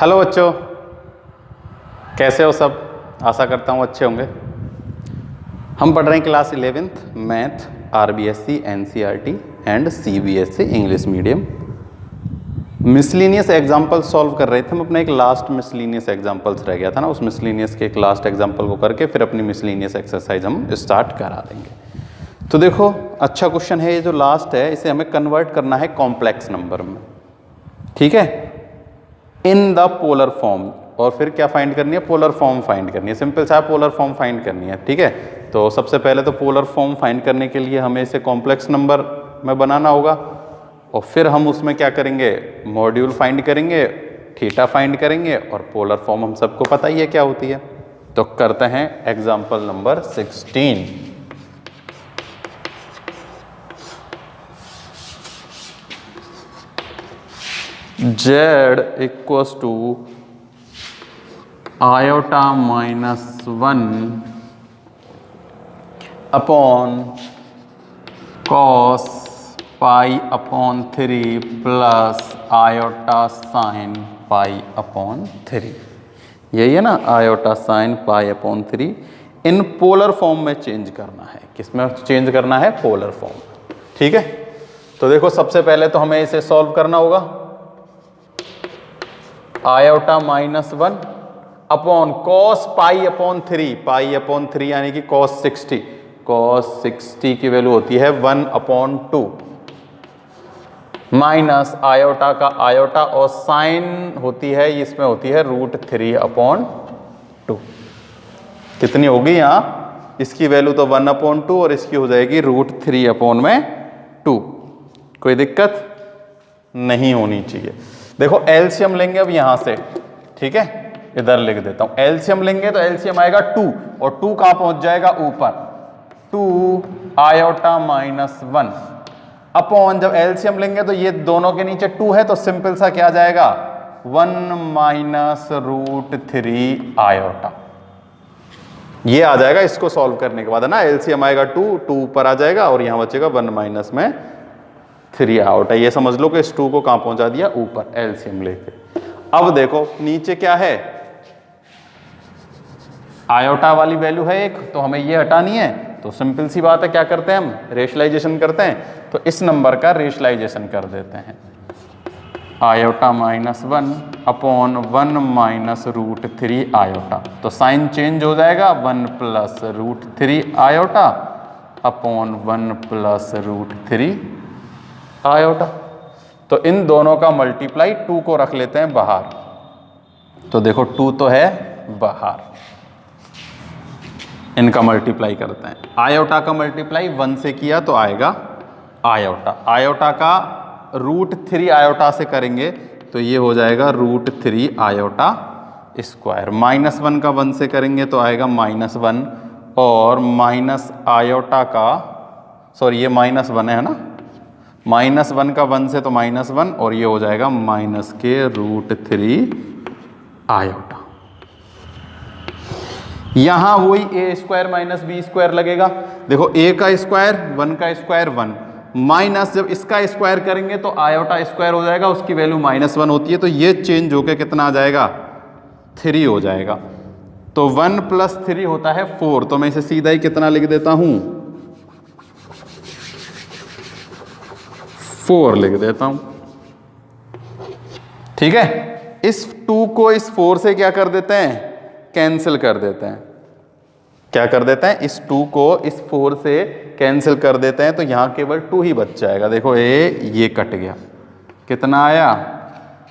Hello बच्चों, कैसे हो सब? आशा करता हूँ अच्छे होंगे। हम पढ़ रहे हैं class 11th math, RBSC, NCERT and CBSE English medium. Miscellaneous example solve कर रहे थे हम। अपना एक लास्ट मिसलिनियस एग्जाम्पल्स रह गया था ना, उस मिसलिनियस के एक लास्ट एग्जाम्पल को करके फिर अपनी मिसलिनियस एक्सरसाइज हम स्टार्ट करा देंगे। तो देखो, अच्छा क्वेश्चन है ये जो लास्ट है, इसे हमें कन्वर्ट करना है कॉम्प्लेक्स नंबर में। ठीक है, इन द पोलर फॉर्म। और फिर क्या फाइंड करनी है? पोलर फॉर्म फाइंड करनी है। सिंपल सा पोलर फॉर्म फाइंड करनी है। ठीक है, तो सबसे पहले तो पोलर फॉर्म फाइंड करने के लिए हमें इसे कॉम्प्लेक्स नंबर में बनाना होगा, और फिर हम उसमें क्या करेंगे? मॉड्यूल फाइंड करेंगे, थीटा फाइंड करेंगे, और पोलर फॉर्म हम सबको पता ही है क्या होती है। तो करते हैं example number 16। z equals to iota -1 upon cos pi upon 3 plus iota sine pi upon 3। यही है ना, iota sine pi upon 3 in polar form में चेंज करना है। किसमें चेंज करना है? Polar form. ठीक है, तो देखो सबसे पहले तो हमें इसे सॉल्व करना होगा। Iota -1 upon cos pi upon 3, पाई अपॉन 3 यानी कि कॉस 60। कॉस 60 की वैल्यू होती है 1/2 माइनस आयोटा का आयोटा, और साइन होती है, इसमें होती है √3/2। कितनी होगी यहाँ? इसकी वैल्यू तो 1/2 और इसकी हो जाएगी √3/2। कोई दिक्कत नहीं होनी चाहिए। देखो एलसीएम लेंगे अब यहां से। ठीक है, इधर लिख देता हूं। एलसीएम लेंगे तो एलसीएम आएगा 2, और 2 कहां पहुंच जाएगा? ऊपर। 2 आयोटा -1 अपॉन, जब एलसीएम लेंगे तो ये दोनों के नीचे 2 है, तो सिंपल सा क्या जाएगा? 1 - √3 आयोटा। ये आ जाएगा इसको सॉल्व करने के बाद, है ना। एलसीएम आएगा 2 ऊपर आ जाएगा, और यहां बचेगा 1 - 3 आयोटा। ये समझ लो कि इस 2 को कहां पहुंचा दिया? ऊपर, एलसीएम लेके। अब देखो नीचे क्या है? आयोटा वाली वैल्यू है एक, तो हमें ये हटानी है। तो सिंपल सी बात है, क्या करते हैं हम? रेशलाइजेशन करते हैं। तो इस नंबर का रेशलाइजेशन कर देते हैं। आयोटा -1 अपॉन 1 - √3 आयोटा, तो साइन चेंज हो जाएगा, 1 + √3 आयोटा अपॉन 1 + √3 आयोटा। तो इन दोनों का मल्टीप्लाई 2 को रख लेते हैं बाहर। तो देखो 2 तो है बाहर, इनका मल्टीप्लाई करते हैं। आयोटा का मल्टीप्लाई 1 से किया तो आएगा आयोटा। आयोटा का √3 आयोटा से करेंगे तो ये हो जाएगा √3 आयोटा स्क्वायर। -1 का 1 से करेंगे तो आएगा -1, और माइनस आयोटा का, सॉरी ये -1 है ना, -1 का 1 से तो -1, और ये हो जाएगा -√3 आयोटा। यहां वही a² - b² लगेगा। देखो a का स्क्वायर 1 का स्क्वायर 1, माइनस जब इसका स्क्वायर करेंगे तो आयोटा स्क्वायर हो जाएगा, उसकी वैल्यू -1 होती है, तो ये चेंज होके कितना आ जाएगा? 3 हो जाएगा। तो 1 + 3 होता है 4। तो मैं इसे सीधा ही कितना लिख देता हूं? 4 लिख देता हूं। ठीक है, इस 2 को इस 4 से क्या कर देते हैं? कैंसिल कर देते हैं। क्या कर देते हैं? इस 2 को इस 4 से कैंसिल कर देते हैं, तो यहां केवल 2 ही बच जाएगा। देखो ये कट गया, कितना आया?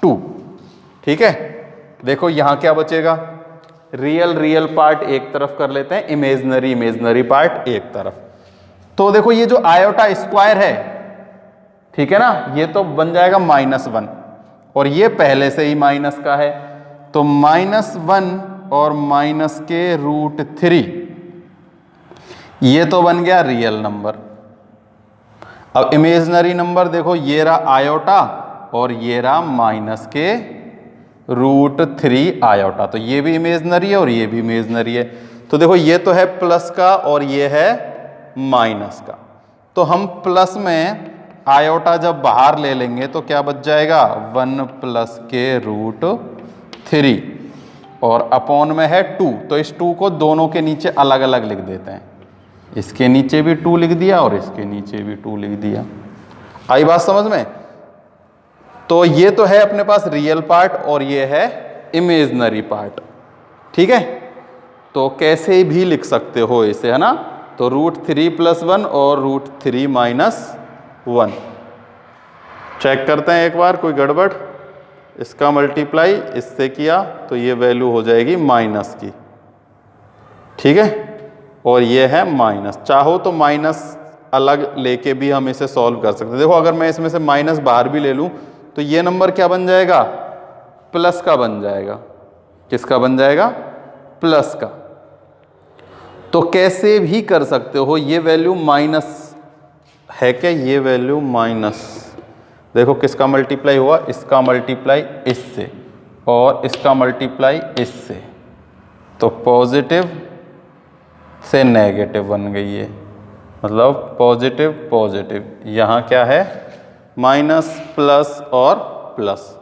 2। ठीक है, देखो यहां क्या बचेगा? रियल पार्ट एक तरफ कर लेते हैं, इमेजनरी पार्ट एक तरफ। तो देखो ये जो आयोटा स्क्वायर है, ठीक है ना, ये तो बन जाएगा -1, और ये पहले से ही माइनस का है, तो -1 और माइनस के √3, ये तो बन गया रियल नंबर। अब इमेजनरी नंबर देखो, ये रहा आयोटा और ये रहा माइनस के √3 आयोटा, तो ये भी इमेजनरी है और ये भी इमेजनरी है। तो देखो ये तो है प्लस का और ये है माइनस का, तो हम प्लस में आयोटा जब बाहर ले लेंगे तो क्या बच जाएगा? 1 + के √3 3 और अपॉन में है 2, तो इस 2 को दोनों के नीचे अलग अलग लिख देते हैं। इसके नीचे भी 2 लिख दिया और इसके नीचे भी 2 लिख दिया। आई बात समझ में? तो ये तो है अपने पास रियल पार्ट और ये है इमेजिनरी पार्ट, ठीक है। तो कैसे भी लिख सकते हो इसे, है ना। तो √3 + 1 और √3 - 1 चेक करते हैं एक बार, कोई गड़बड़। इसका मल्टीप्लाई इससे किया तो ये वैल्यू हो जाएगी माइनस की, ठीक है। और ये है माइनस, चाहो तो माइनस अलग लेके भी हम इसे सॉल्व कर सकते हैं। देखो अगर मैं इसमें से माइनस बाहर भी ले लूं तो ये नंबर क्या बन जाएगा, प्लस का बन जाएगा। किसका बन जाएगा, प्लस का। तो कैसे भी कर सकते हो, ये वैल्यू माइनस है क्या, ये वैल्यू माइनस, देखो किसका मल्टीप्लाई हुआ, इसका मल्टीप्लाई इससे और इसका मल्टीप्लाई इससे, तो पॉजिटिव से नेगेटिव बन गई है, मतलब पॉजिटिव पॉजिटिव। यहाँ क्या है, माइनस प्लस और प्लस।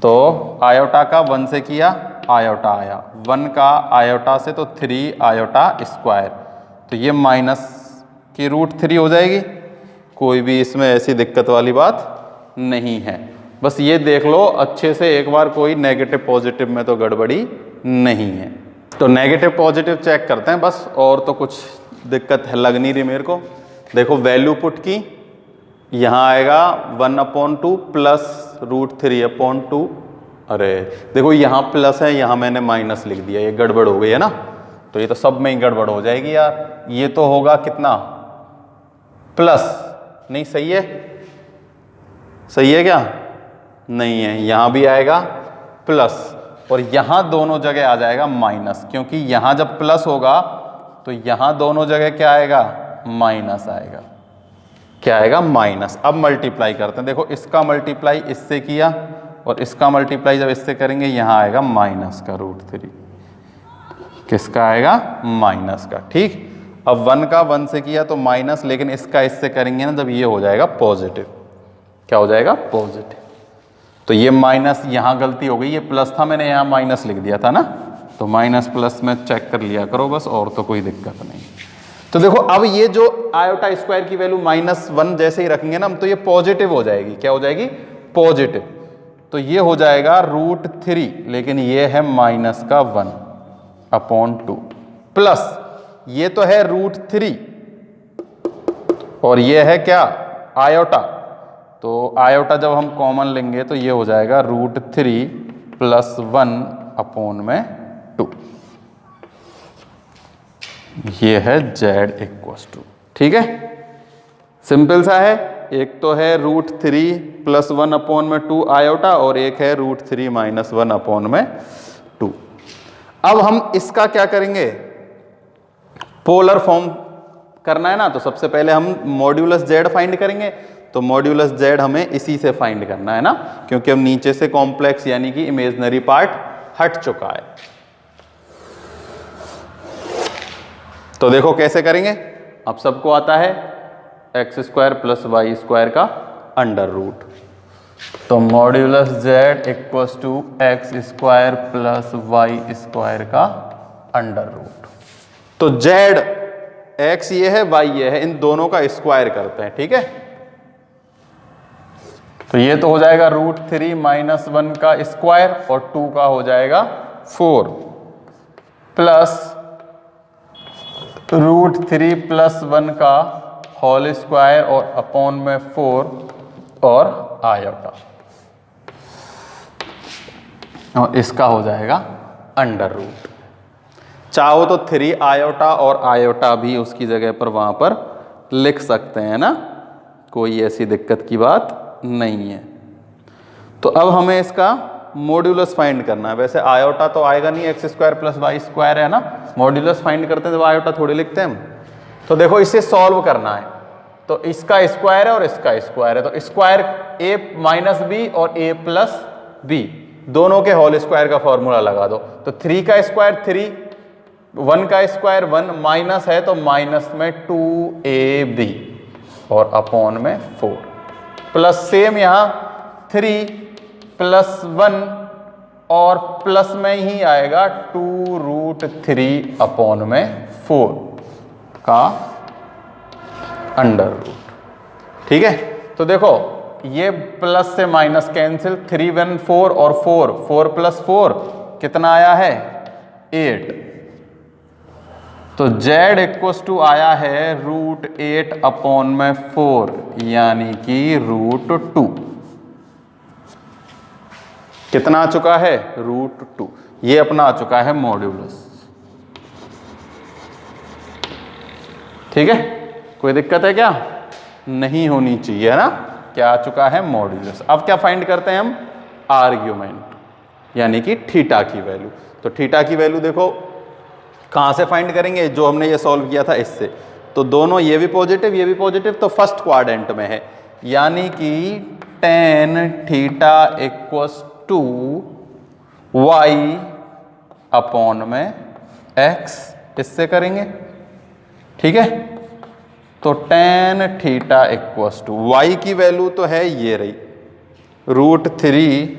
तो आयोटा का 1 से किया, आयोटा आया, 1 का आयोटा से तो 3 आयोटा स्क्वायर, तो ये माइनस की √3 हो जाएगी। कोई भी इसमें ऐसी दिक्कत वाली बात नहीं है। बस ये देख लो अच्छे से एक बार, कोई नेगेटिव पॉजिटिव में तो गड़बड़ी नहीं है। तो नेगेटिव पॉजिटिव चेक करते हैं बस, और तो कुछ दिक्कत है लग नहीं रही मेरे को। देखो वैल्यू पुट की, यहाँ आएगा 1/2 प्लस √3/2। अरे देखो यहाँ प्लस है, यहाँ मैंने माइनस लिख दिया, ये गड़बड़ हो गई है ना। तो ये तो सब में ही गड़बड़ हो जाएगी यार। ये तो होगा कितना, प्लस, नहीं सही है, सही है क्या, नहीं है। यहाँ भी आएगा प्लस और यहाँ दोनों जगह आ जाएगा माइनस, क्योंकि यहाँ जब प्लस होगा तो यहाँ दोनों जगह क्या आएगा, माइनस आएगा। क्या आएगा, माइनस। अब मल्टीप्लाई करते हैं, देखो इसका मल्टीप्लाई इससे किया और इसका मल्टीप्लाई जब इससे करेंगे यहाँ आएगा माइनस का √3। किसका आएगा, माइनस का, ठीक। अब 1 का 1 से किया तो माइनस, लेकिन इसका इससे करेंगे ना जब ये हो जाएगा पॉजिटिव। क्या हो जाएगा, पॉजिटिव। तो ये माइनस, यहाँ गलती हो गई, ये प्लस था, मैंने यहाँ माइनस लिख दिया था ना। तो माइनस प्लस में चेक कर लिया करो बस, और तो कोई दिक्कत नहीं। तो देखो अब ये जो आयोटा स्क्वायर की वैल्यू -1 जैसे ही रखेंगे ना हम, तो ये पॉजिटिव हो जाएगी। क्या हो जाएगी, पॉजिटिव। तो ये हो जाएगा √3, लेकिन ये है माइनस का 1/2 प्लस ये तो है √3 और ये है क्या, आयोटा। तो आयोटा जब हम कॉमन लेंगे तो ये हो जाएगा √3 + 1/2। ये है z, ठीक है, सिंपल सा है। एक तो है √3 + 1/2 आयोटा और एक है √3 - 1/2। अब हम इसका क्या करेंगे, पोलर फॉर्म करना है ना। तो सबसे पहले हम मॉड्यूलस z फाइंड करेंगे। तो मॉड्यूलस z हमें इसी से फाइंड करना है ना, क्योंकि हम नीचे से कॉम्प्लेक्स यानी कि इमेजिनरी पार्ट हट चुका है। तो देखो कैसे करेंगे, अब सबको आता है x² + y² का √। तो मॉड्यूलस z = x² + y² का √। तो z x ये है, y ये है, इन दोनों का स्क्वायर करते हैं, ठीक है। तो ये तो हो जाएगा √3 - 1 का स्क्वायर और 2 का हो जाएगा 4 प्लस √3 + 1 का होल स्क्वायर और अपॉन में 4 और आयोटा, और इसका हो जाएगा √। चाहो तो 3 आयोटा और आयोटा भी उसकी जगह पर वहां पर लिख सकते हैं ना, कोई ऐसी दिक्कत की बात नहीं है। तो अब हमें इसका मॉड्यूलस फाइंड करना है। वैसे आयोटा तो आएगा नहीं, x² + y² है ना। मॉड्यूलस फाइंड करते हैं तो आयोटा थोड़ी लिखते हैं हम। तो देखो इसे सॉल्व करना है, तो इसका स्क्वायर है और इसका स्क्वायर है, तो स्क्वायर a - b और a + b दोनों के होल स्क्वायर का फॉर्मूला लगा दो। तो 3 का स्क्वायर 3, 1 का स्क्वायर 1, माइनस है तो माइनस में 2ab और अपॉन में 4 प्लस सेम यहाँ 3 + 1 और प्लस में ही आएगा 2√3/4 का अंडर रूट। ठीक है, तो देखो ये प्लस से माइनस कैंसिल, 3 1 4 और 4 4 + 4 कितना आया है 8। तो z = आया है √8/4 यानी कि √2। कितना आ चुका है √2। ये अपना आ चुका है मॉड्यूलस। ठीक है, कोई दिक्कत है क्या? नहीं होनी चाहिए, है ना। क्या आ चुका है मॉड्यूलस। अब क्या फाइंड करते हैं हम? आर्ग्यूमेंट, यानी कि थीटा की वैल्यू। तो थीटा की वैल्यू देखो कहां से फाइंड करेंगे? जो हमने ये सॉल्व किया था इससे। तो दोनों ये भी पॉजिटिव ये भी पॉजिटिव, तो फर्स्ट क्वाड्रेंट में है, यानी कि tan थीटा = y/x इससे करेंगे। ठीक है, तो tan थीटा = y की वैल्यू तो है ये रही √3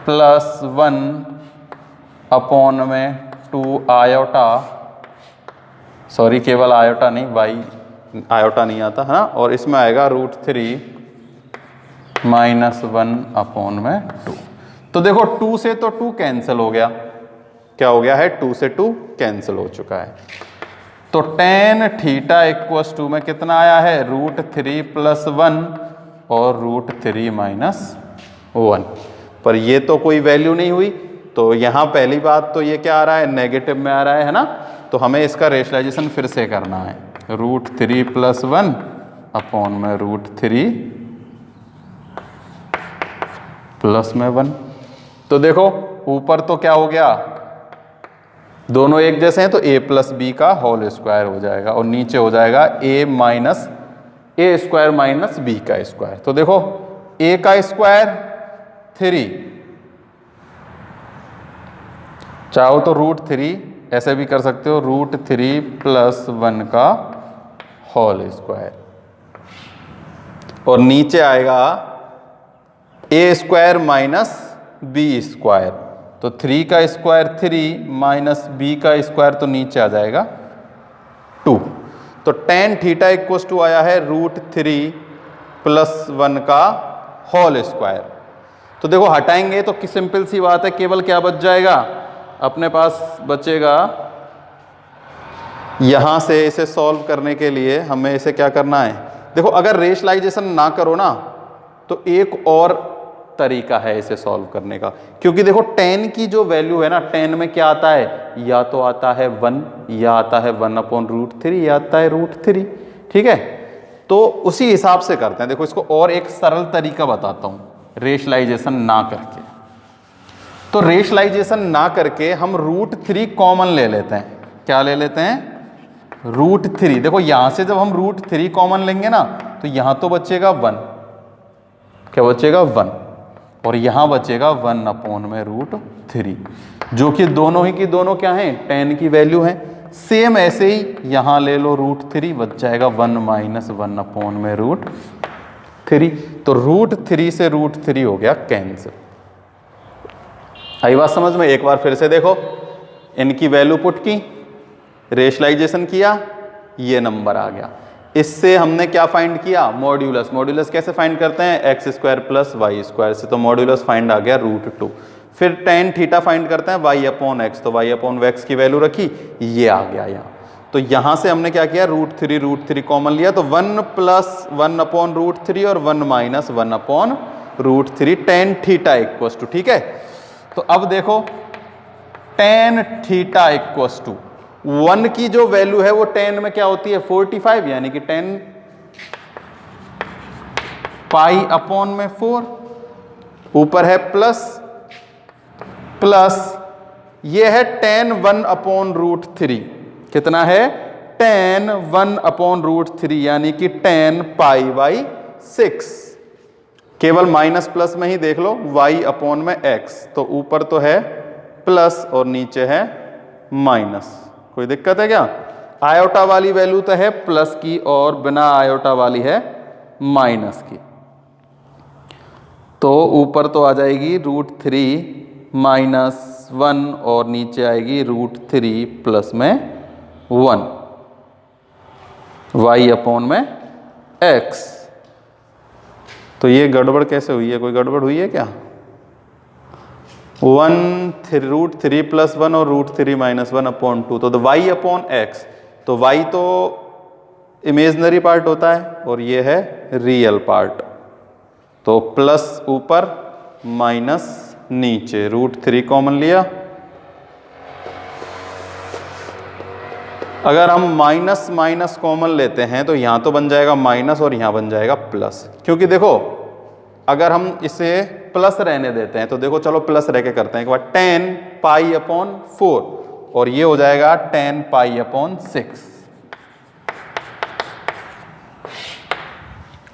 + 1/2 आयोटा, सॉरी केवल आयोटा नहीं, y आयोटा नहीं आता है ना। और इसमें आएगा √3 - 1/2। तो देखो 2 से तो 2 कैंसिल हो गया। क्या हो गया है? 2 से 2 कैंसिल हो चुका है। तो tan थीटा = में कितना आया है? √3 + 1 और √3 - 1। पर ये तो कोई वैल्यू नहीं हुई, तो यहाँ पहली बात तो ये क्या आ रहा है? नेगेटिव में आ रहा है ना। तो हमें इसका रेशनलाइजेशन फिर से करना है। √3 + 1/√3 + 1। तो देखो ऊपर तो क्या हो गया? दोनों एक जैसे हैं, तो a + b का होल स्क्वायर हो जाएगा और नीचे हो जाएगा a - b का स्क्वायर। तो देखो a का स्क्वायर 3, चाहो तो √3 ऐसे भी कर सकते हो, √3 + 1 का होल स्क्वायर। और नीचे आएगा a² - b स्क्वायर। तो 3 का स्क्वायर 3 - b का स्क्वायर, तो नीचे आ जाएगा 2। तो tan थीटा = आया है √3 + 1 का होल स्क्वायर। तो देखो हटाएंगे तो सिंपल सी बात है, केवल क्या बच जाएगा? अपने पास बचेगा, यहां से इसे सॉल्व करने के लिए हमें इसे क्या करना है? देखो अगर रेशनलाइजेशन ना करो ना, तो एक और तरीका है इसे सॉल्व करने का। क्योंकि देखो tan की जो वैल्यू है ना, tan में क्या आता है? या तो आता है 1, या आता है 1/√3, या आता है √3। ठीक है, तो उसी हिसाब से करते हैं। देखो इसको और एक सरल तरीका बताता हूं, रेशनलाइजेशन ना करके। तो रेशनलाइजेशन ना करके हम √3 कॉमन ले लेते हैं। क्या ले लेते हैं? √3। देखो यहां से जब हम √3 कॉमन लेंगे ना, तो यहां तो बचेगा 1। क्या बचेगा? 1। और यहां बचेगा 1/√3, जो कि दोनों ही की दोनों क्या हैं? tan की वैल्यू है। सेम ऐसे ही यहां ले लो √3, बच जाएगा 1 - 1/√3। तो √3 से √3 हो गया कैंसिल। आई बात समझ में? एक बार फिर से देखो, इनकी वैल्यू पुट की, रेशनलाइजेशन किया, ये नंबर आ गया। इससे हमने क्या फाइंड किया? मॉड्यूलस। मॉड्यूलस कैसे फाइंड करते हैं? x² + y² से। तो मॉड्यूलस फाइंड आ गया √2। फिर tan थीटा फाइंड करते हैं y/x। तो y/x की वैल्यू रखी, ये आ गया यहाँ। तो यहाँ से हमने क्या किया? √3 कॉमन लिया, तो 1 + 1/√3 और 1 - 1/√3 tan थीटा = ठीक है। तो अब देखो tan थीटा = 1 की जो वैल्यू है वो tan में क्या होती है? 45, यानी कि tan π/4। ऊपर है प्लस, ये है tan 1/√3। कितना है? tan 1/√3, यानी कि tan π/6। केवल माइनस प्लस में ही देख लो, y/x। तो ऊपर तो है प्लस और नीचे है माइनस। कोई दिक्कत है क्या? आयोटा वाली वैल्यू तो है प्लस की और बिना आयोटा वाली है माइनस की। तो ऊपर तो आ जाएगी √3 - 1 और नीचे आएगी √3 प्लस में 1 y अपॉन में x। तो ये गड़बड़ कैसे हुई है? कोई गड़बड़ हुई है क्या? √3 प्लस 1 और √3 - 1 अपॉन 2, तो y अपॉन x। तो y तो इमेजनरी पार्ट होता है और ये है रियल पार्ट। तो प्लस ऊपर माइनस नीचे, √3 कॉमन लिया। अगर हम माइनस माइनस कॉमन लेते हैं तो यहां तो बन जाएगा माइनस और यहां बन जाएगा प्लस, क्योंकि देखो अगर हम इसे प्लस रहने देते हैं तो देखो, चलो प्लस रह के करते हैं एक बार, 10 पाई अपॉन 4 और ये हो जाएगा 10 पाई अपॉन 6।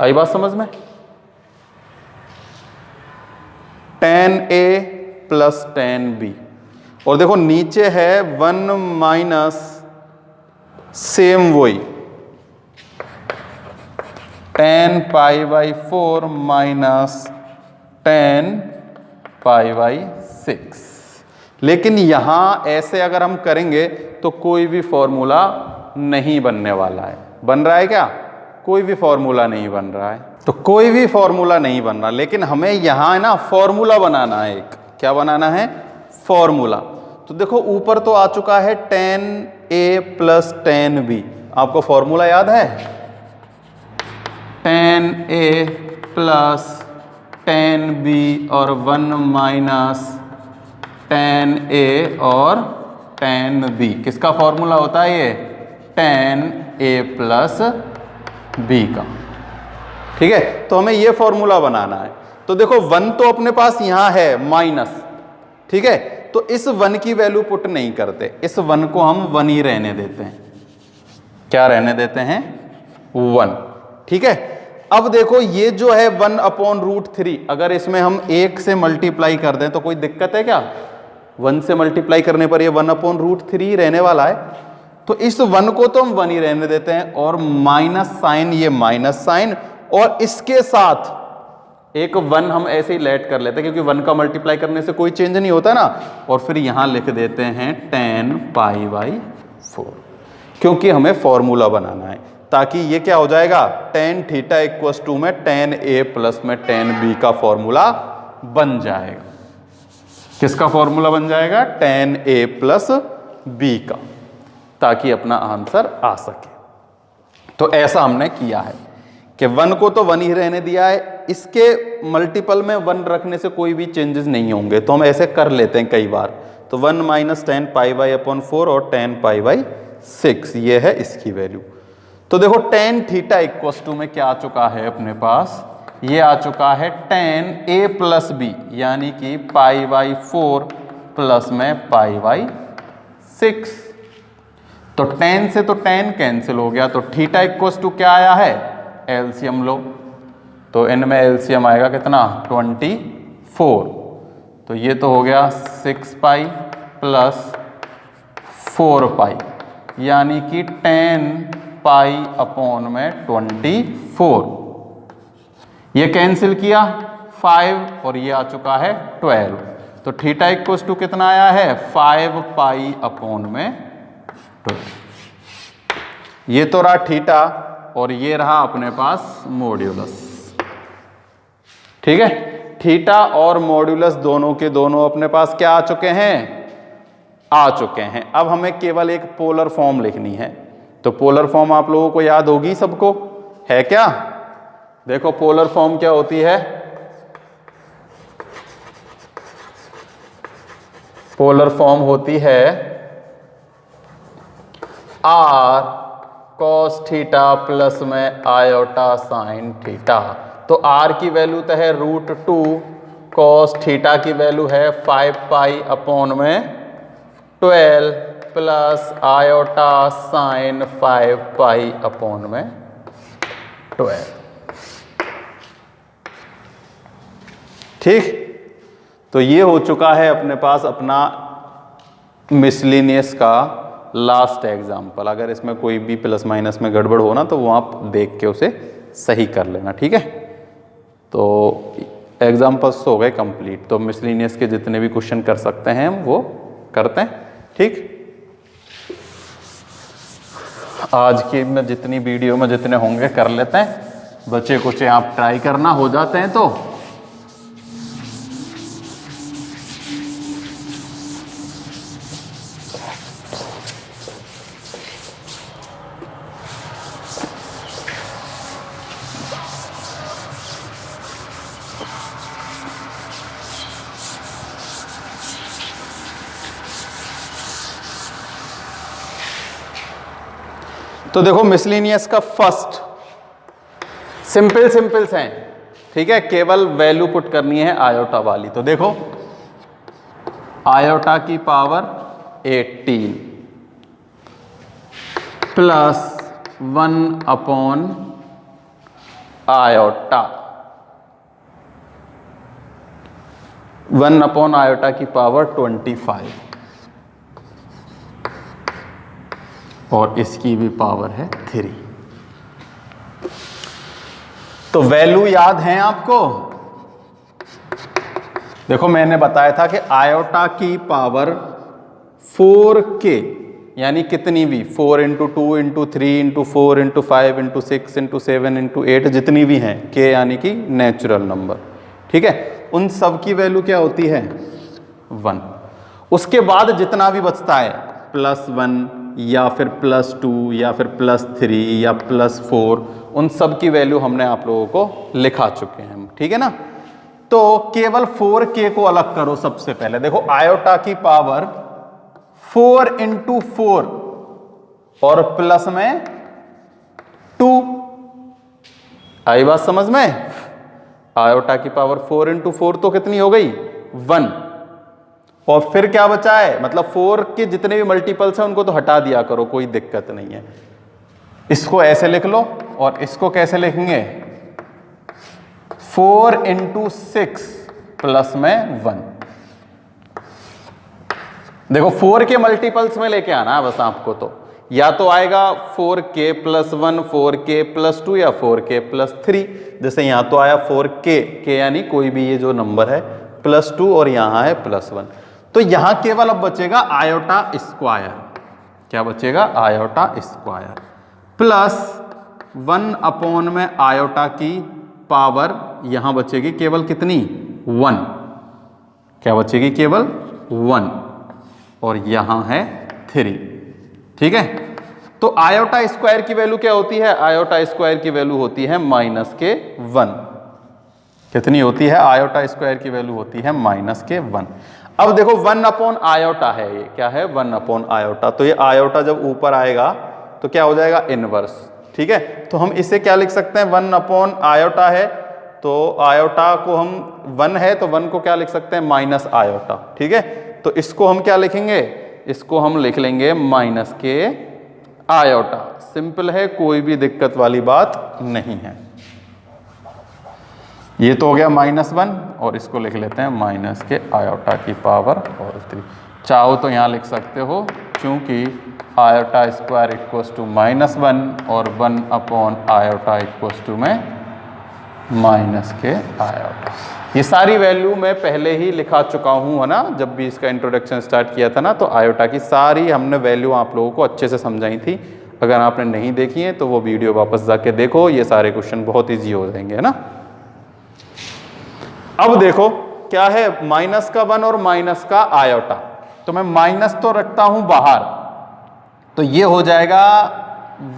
आई बात समझ में? 10a प्लस 10b और देखो नीचे है 1 माइनस सेम वही 10 pi by 4 minus 10 pi by 6। लेकिन यहां ऐसे अगर हम करेंगे तो कोई भी फॉर्मूला नहीं बनने वाला है। बन रहा है क्या? कोई भी फॉर्मूला नहीं बन रहा है। तो कोई भी फॉर्मूला नहीं बन रहा, लेकिन हमें यहां ना फॉर्मूला बनाना है एक। क्या बनाना है? फॉर्मूला। तो देखो ऊपर तो आ चुका है 10a प्लस 10b। आपको फॉर्मूला याद है? 10a प्लस 10b और 1 माइनस 10a और 10b। किसका फॉर्मूला होता है ये? 10a प्लस b का। ठीक है, तो हमें ये फॉर्मूला बनाना है। तो देखो 1 तो अपने पास यहां है माइनस, ठीक है, तो इस 1 की वैल्यू पुट नहीं करते, इस 1 को हम 1 ही रहने देते हैं। क्या रहने देते हैं? 1। ठीक है, अब देखो ये जो है 1 अपॉन √3, अगर इसमें हम 1 से मल्टीप्लाई कर दें तो कोई दिक्कत है क्या? 1 से मल्टीप्लाई करने पर ये 1 अपॉन √3 रहने वाला है। तो इस 1 को तो हम 1 ही रहने देते हैं और माइनस साइन, ये माइनस साइन, और इसके साथ एक 1 हम ऐसे ही लेट कर लेते हैं क्योंकि 1 का मल्टीप्लाई करने से कोई चेंज नहीं होता ना। और फिर यहां लिख देते हैं 10 पाई बाई 4, क्योंकि हमें फॉर्मूला बनाना है, ताकि ये क्या हो जाएगा? tan थीटा इक्वल्स टू में 10a प्लस में 10b का फॉर्मूला बन जाएगा। किसका फॉर्मूला बन जाएगा? 10a प्लस b का, ताकि अपना आंसर आ सके। तो ऐसा हमने किया है कि 1 को तो 1 ही रहने दिया है, इसके मल्टीपल में 1 रखने से कोई भी चेंजेस नहीं होंगे, तो हम ऐसे कर लेते हैं कई बार। तो 1 माइनस 10 पाई बाई अपॉन 4 और 10 पाई बाई 6, ये है इसकी वैल्यू। तो देखो tan थीटा इक्वल्स टू में क्या आ चुका है अपने पास? ये आ चुका है 10a प्लस b, यानी कि पाई बाई 4 प्लस में पाई बाई 6। तो 10 से तो 10 कैंसिल हो गया, तो थीटा इक्वल्स टू क्या आया है? एलसीएम लो, तो इनमें एलसीएम आएगा कितना? 24। तो ये तो हो गया 6 पाई प्लस 4 पाई, यानी कि 10 पाई अपॉन में 24। ये कैंसिल किया 5 और ये आ चुका है 12। तो थीटा इक्वल्स टू कितना आया है? 5 पाई अपॉन में 12। ये तो रहा थीटा और ये रहा अपने पास मॉड्यूलस। ठीक है, थीटा और मॉड्यूलस दोनों के दोनों अपने पास क्या आ चुके हैं? आ चुके हैं। अब हमें केवल एक पोलर फॉर्म लिखनी है। तो पोलर फॉर्म आप लोगों को याद होगी सबको, है क्या? देखो पोलर फॉर्म क्या होती है? पोलर फॉर्म होती है r cos थीटा प्लस में आयोटा साइन थीटा। तो r की वैल्यू तो है √2, cos थीटा की वैल्यू है 5 पाई अपॉन में 12 plus iota sign 5 pi upon में 12। ठीक, तो ये हो चुका है अपने पास अपना मिसलिनियस का लास्ट एग्जाम्पल। अगर इसमें कोई भी प्लस माइनस में गड़बड़ हो ना तो वो आप देख के उसे सही कर लेना। ठीक है, तो एग्जाम्पल्स तो हो गए कंप्लीट। तो मिसलिनियस के जितने भी क्वेश्चन कर सकते हैं हम वो करते हैं। ठीक, आज की में जितनी वीडियो में जितने होंगे कर लेते हैं। बचे कुछ आप ट्राई करना, हो जाते हैं तो देखो मिसलिनियस का फर्स्ट सिंपल हैं, ठीक है, केवल वैल्यू पुट करनी है आयोटा वाली। तो देखो आयोटा की power 18 plus 1 upon iota, 1 upon iota की पावर 25 और इसकी भी पावर है 3। तो वैल्यू याद है आपको? देखो मैंने बताया था कि आयोटा की पावर 4k यानी कितनी भी 4 into 2 into 3 into 4 into 5 into 6 into 7 into 8 जितनी भी हैं, k यानी कि नेचुरल नंबर, ठीक है, उन सब की वैल्यू क्या होती है 1। उसके बाद जितना भी बचता है +1 या फिर +2 या फिर +3 या +4, उन सब की वैल्यू हमने आप लोगों को लिखा चुके हैं, ठीक है ना। तो केवल 4k को अलग करो सबसे पहले। देखो आयोटा की पावर 4 इंटू 4 और प्लस में 2, आई बात समझ में? आयोटा की पावर 4 इंटू 4 तो कितनी हो गई 1, और फिर क्या बचा है, मतलब 4 के जितने भी मल्टीपल्स हैं उनको तो हटा दिया करो, कोई दिक्कत नहीं है। इसको ऐसे लिख लो और इसको कैसे लिखेंगे 4 इंटू 6 प्लस में 1। देखो 4 के मल्टीपल्स में लेके आना है बस आपको, तो या तो आएगा 4k + 1, 4k + 2 या 4k + 3। जैसे यहां तो आया 4k, k यानी कोई भी ये जो नंबर है +2 और यहां है +1। तो यहां केवल अब बचेगा आयोटा स्क्वायर। क्या बचेगा? आयोटा स्क्वायर प्लस 1 अपॉन में आयोटा की पावर यहां बचेगी केवल कितनी 1। क्या बचेगी? केवल 1, और यहां है 3, ठीक है। तो आयोटा स्क्वायर की वैल्यू क्या होती है? आयोटा स्क्वायर की वैल्यू होती है -1। कितनी होती है? आयोटा स्क्वायर की वैल्यू होती है -1। अब देखो 1 अपॉन आयोटा है, ये क्या है 1 अपॉन आयोटा। तो ये आयोटा जब ऊपर आएगा तो क्या हो जाएगा इनवर्स, ठीक है। तो हम इसे क्या लिख सकते हैं 1 अपॉन आयोटा है, तो आयोटा को हम 1 है तो 1 को क्या लिख सकते हैं माइनस आयोटा, ठीक है। तो इसको हम क्या लिखेंगे? इसको हम लिख लेंगे -k आयोटा। सिंपल है, कोई भी दिक्कत वाली बात नहीं है। ये तो हो गया -1 और इसको लिख लेते हैं -k आयोटा की पावर और 3। चाहो तो यहाँ लिख सकते हो, क्योंकि आयोटा स्क्वायर इक्वल्स टू -1 और 1 अपॉन आयोटा इक्वल्स टू में -k आयोटा। ये सारी वैल्यू मैं पहले ही लिखा चुका हूँ, है ना। जब भी इसका इंट्रोडक्शन स्टार्ट किया था ना, तो आयोटा की सारी हमने वैल्यू आप लोगों को अच्छे से समझाई थी। अगर आपने नहीं देखी है तो वो वीडियो वापस जाके देखो, ये सारे क्वेश्चन बहुत ईजी हो जाएंगे, है ना। अब देखो क्या है -1 और का आयोटा, तो मैं माइनस तो रखता हूं बाहर, तो ये हो जाएगा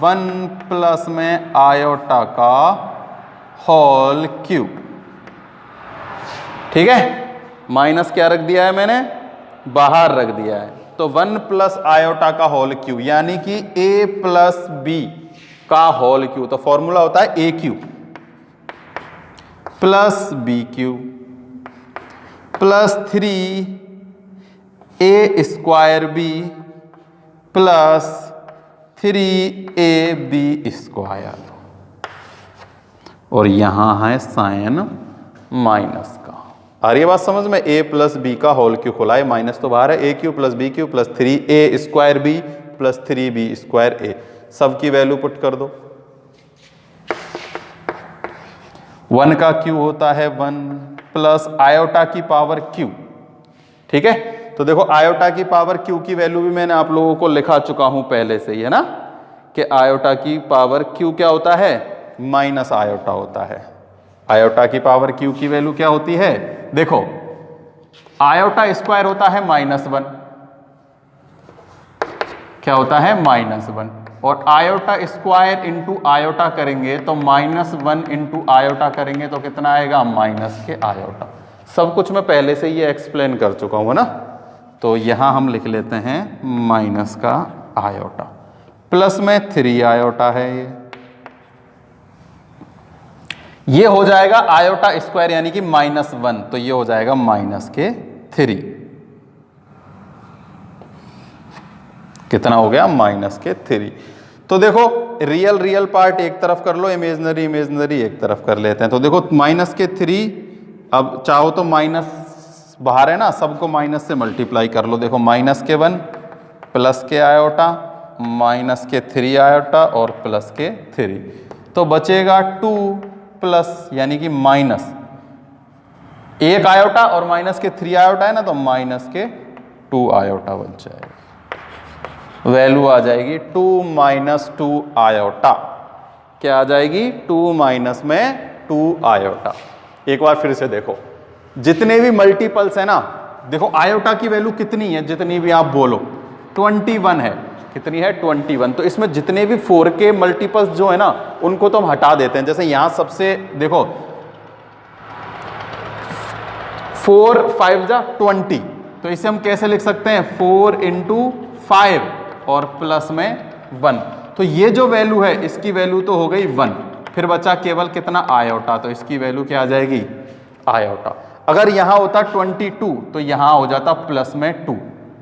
1 प्लस में आयोटा का होल क्यूब, ठीक है। माइनस क्या रख दिया है मैंने? बाहर रख दिया है। तो 1 प्लस आयोटा का होल क्यूब यानी कि a प्लस बी का होल क्यूब। तो फॉर्मूला होता है a cube plus b cube plus 3a square b plus 3ab square, और यहां है साइन माइनस का। आ रही है बात समझ में? a प्लस बी का होल क्यूब खोला है, माइनस तो बाहर है, a cube plus b cube plus 3a square b plus 3b square a, सब की वैल्यू पुट कर दो। 1 का क्यूब होता है 1, प्लस आयोटा की पावर क्यू। ठीक है, तो देखो आयोटा की पावर क्यू की वैल्यू भी मैंने आप लोगों को लिखा चुका हूं पहले से ही, है ना, कि आयोटा की पावर क्यू क्या होता है, माइनस आयोटा होता है। आयोटा की पावर क्यू की वैल्यू क्या होती है, देखो आयोटा स्क्वायर होता है -1, क्या होता है -1, और आयोटा स्क्वायर इंटू आयोटा करेंगे तो -1 इंटू आयोटा करेंगे तो कितना आएगा, माइनस के आयोटा। सब कुछ मैं पहले से ये एक्सप्लेन कर चुका हूं ना, तो यहां हम लिख लेते हैं माइनस का आयोटा, प्लस में 3 आयोटा है, ये हो जाएगा आयोटा स्क्वायर यानी कि -1, तो ये हो जाएगा -3। कितना हो गया, -3। तो देखो रियल रियल पार्ट एक तरफ कर लो, इमेजनरी इमेजनरी एक तरफ कर लेते हैं। तो देखो -3, अब चाहो तो माइनस बाहर है ना, सबको माइनस से मल्टीप्लाई कर लो। देखो -1 प्लस के आयोटा, -3 आयोटा और प्लस के 3, तो बचेगा 2 प्लस यानी कि माइनस 1 आयोटा और -3 आयोटा है ना, तो -2 आयोटा बच जाएगा। वैल्यू आ जाएगी 2 - 2 आयोटा। क्या आ जाएगी, 2 माइनस में 2 आयोटा। एक बार फिर से देखो, जितने भी मल्टीपल्स है ना, देखो आयोटा की वैल्यू कितनी है, जितनी भी आप बोलो 21 है, कितनी है 21। तो इसमें जितने भी 4 के मल्टीपल्स जो है ना, उनको तो हम हटा देते हैं। जैसे यहां सबसे देखो 4 5 जा 20, तो इसे हम कैसे लिख सकते हैं, 4 × 5 और प्लस में 1। तो ये जो वैल्यू है इसकी वैल्यू तो हो गई 1, फिर बचा केवल कितना, आयोटा, तो इसकी वैल्यू क्या आ जाएगी, आयोटा। अगर यहां होता 22 तो यहां हो जाता प्लस में 2।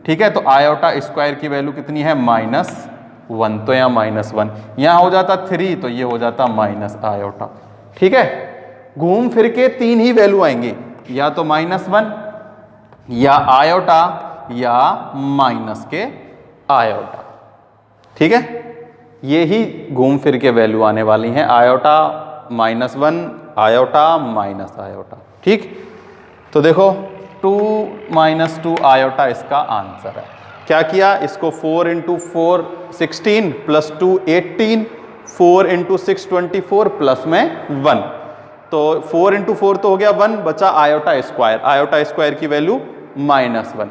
ठीक है, तो आयोटा स्क्वायर की वैल्यू कितनी है, -1, तो यहाँ -1, यहां हो जाता 3 तो ये हो जाता माइनस आयोटा। ठीक है, घूम फिर के 3 ही वैल्यू आएंगी, या तो -1 या आयोटा या माइनस के आयोटा। ठीक है, ये ही घूम फिर के वैल्यू आने वाली हैं, आयोटा -1 आयोटा माइनस आयोटा। ठीक, तो देखो 2 - 2 आयोटा इसका आंसर है। क्या किया, इसको 4 × 4 16 प्लस 2 18, 4 × 6 24 प्लस में 1, तो 4 × 4 तो हो गया 1, बचा आयोटा स्क्वायर। आयोटा स्क्वायर की वैल्यू -1,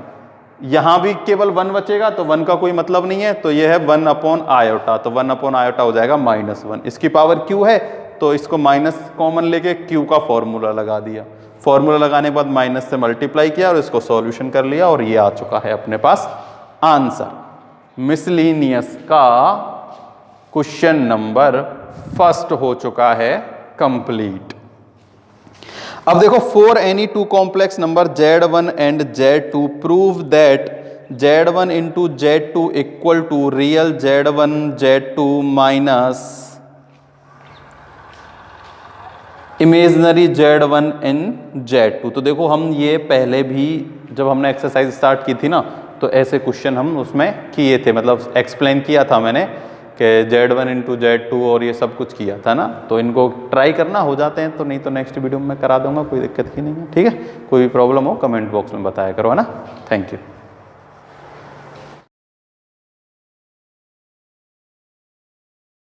यहां भी केवल 1 बचेगा, तो 1 का कोई मतलब नहीं है, तो यह है 1 आयोटा, तो 1 आयोटा हो जाएगा -1। इसकी पावर क्यू है, तो इसको माइनस कॉमन लेके क्यू का फॉर्मूला लगा दिया। फॉर्मूला लगाने के बाद माइनस से मल्टीप्लाई किया और इसको सॉल्यूशन कर लिया, और ये आ चुका है अपने पास आंसर। मिसलिनियस का क्वेश्चन नंबर 1 हो चुका है कंप्लीट। अब देखो, for any 2 complex number Z1 and Z2 prove that Z1 × Z2 equal to real Z1 Z2 minus imaginary Z1 in Z2। तो देखो हम ये पहले भी जब हमने एक्सरसाइज स्टार्ट की थी ना, तो ऐसे क्वेश्चन हम उसमें किए थे, मतलब एक्सप्लेन किया था मैंने कि Z1 × Z2 और ये सब कुछ किया था ना। तो इनको ट्राई करना, हो जाते हैं तो, नहीं तो नेक्स्ट वीडियो में करा दूंगा, कोई दिक्कत ही नहीं है। ठीक है, कोई भी प्रॉब्लम हो कमेंट बॉक्स में बताया करो, है ना। Thank you.